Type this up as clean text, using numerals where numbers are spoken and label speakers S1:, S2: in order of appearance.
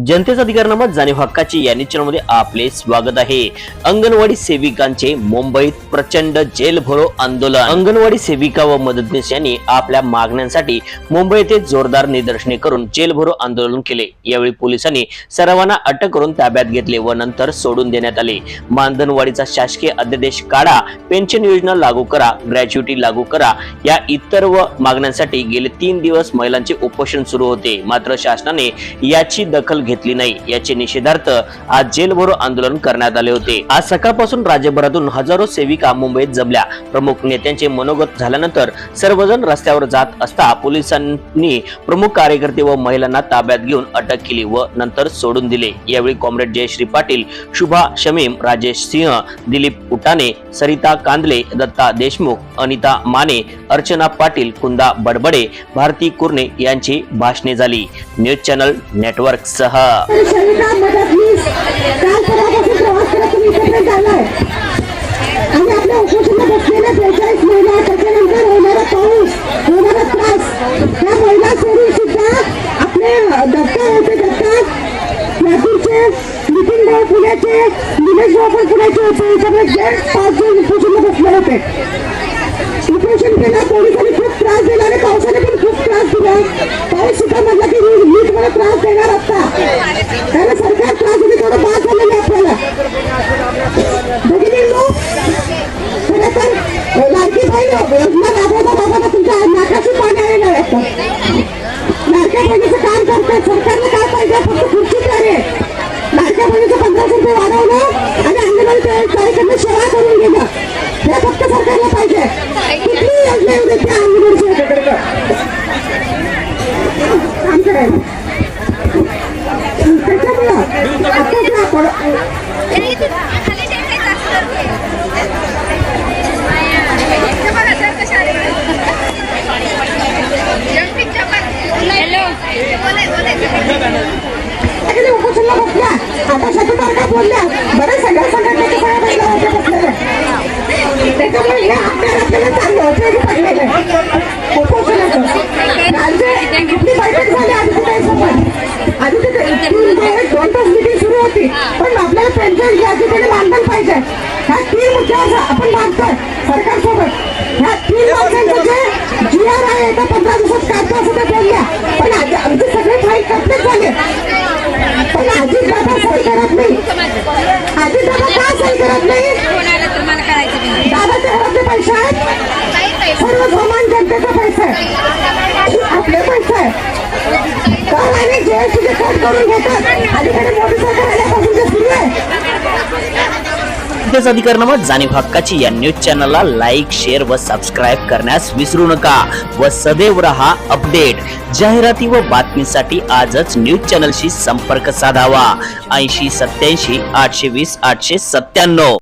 S1: जनतेचा अधिकारनामा जाणीव हक्काची या चॅनलमध्ये आपले स्वागत आहे। अंगणवाडी सेविकांचे मुंबईत प्रचंड जेल भरो आंदोलन। अंगणवाडी सेविका व मदतनीस यांनी आपल्या मागण्यांसाठी मुंबई येथे जोरदार निदर्शने करून जेल भरो आंदोलन केले। यावेळी पोलिसांनी सर्वांना अटक करून ताब्यात घेतले व नंतर सोडून देण्यात आले। मानधनवाढीचा शासकीय अध्यादेश काढा, पेन्शन योजना लागू करा, ग्रॅज्युटी लागू करा या इतर व मागण्यांसाठी गेले 3 दिवस महिलांचे उपोषण सुरू होते। मात्र शासनाने याची दखल घेतली नाही। याचे निषेधार्थ आज जेल भरो आंदोलन करण्यात आले होते। आज सकाळपासून राज्यभरातून हजारो सेविका मुंबईत जमल्या। प्रमुख नेत्यांचे मनोगत झाल्यानंतर सर्वजण रस्त्यावर जात असता पोलिसांनी प्रमुख कार्यकर्ते व महिलांना ताब्यात घेऊन अटक केली व नंतर सोडून दिले। यावेळी कॉम्रेड जयश्री पाटील, शुभा शमीम, राजेश सिंह, दिलीप उटाणे, सरिता कांदले, दत्ता देशमुख, अनिता माने, अर्चना पाटील, कुंदा बडबडे, भारती कुर्णे यांची भाषणे झाली। न्यूज चॅनल नेटवर्क सह
S2: उपोषण केलं, पोलिसांनी खूप त्रास दिला आणि पावसाने पण खूप त्रास दिला। पाऊस सुद्धा म्हटलं की नीट मला त्रास देणार असता, त्याला सरकार त्रास देते थोडं बाद झालेलं आपल्याला। भगिनींनो, खरं तर लाडकी बहीण योजना राबवता तुमच्या नाकाशी पाणी आलेलं असतं। लाडक्या बहिणीचं काम करतात, सरकारला काय पाहिजे? फक्त खुर्ची आहे। लाडक्या बहिणीचं 1500 रुपये वाढवलं आणि अंगणवाडी कार्यक्रम सेवा करून गेलं, हे फक्त सरकारला पाहिजे। कुठली योजना येऊ देते अंगणवाडी काम करायला? त्याच्यामुळं उपोषणला बसल्या, आता शतुतारका बोलल्या, बरं सगळ्या संघटनेच्या सगळ्या महिला होत्या बसलेल्या। त्याच्यामुळे हे आपल्याला चांगलं उपयोगी पडलेलं आहे उपोषणाचं। आपली बैठक झाली आधी तिथे 2 तास मीटिंग सुरू होती, पण आपल्याला पेन्शन ग्रॅज्युटी मानधन पाहिजे। ह्या 3 मुद्द्यावर आपण मागतोय सरकारसोबत। ह्या 3 मागण्यांचं जे GR आहे तर 15 दिवसात काढतो असं ते बोलल्या, पण आमचे सगळे फाईल कंप्लीट झाले, पण आजी दादा सही करत नाही। आजी दादा का सही करत नाही? दादाच्या घरातले पैसे आहेत, सर्व सामान जनतेचा पैसा आहे, आपले पैसे आहे। काल आणि JST कट करून घेतात, अलीकडे मोदी सरकार आल्यापासून ते सुरू आहे।
S1: जनतेचा अधिकारनामा जाणीव हक्काची या न्यूज चॅनलला लाईक, शेअर व सबस्क्राईब करण्यास विसरू नका व सदैव रहा अपडेट। जाहिराती व बातमीसाठी आजच न्यूज चॅनलशी संपर्क साधावा। 80 87 820 897।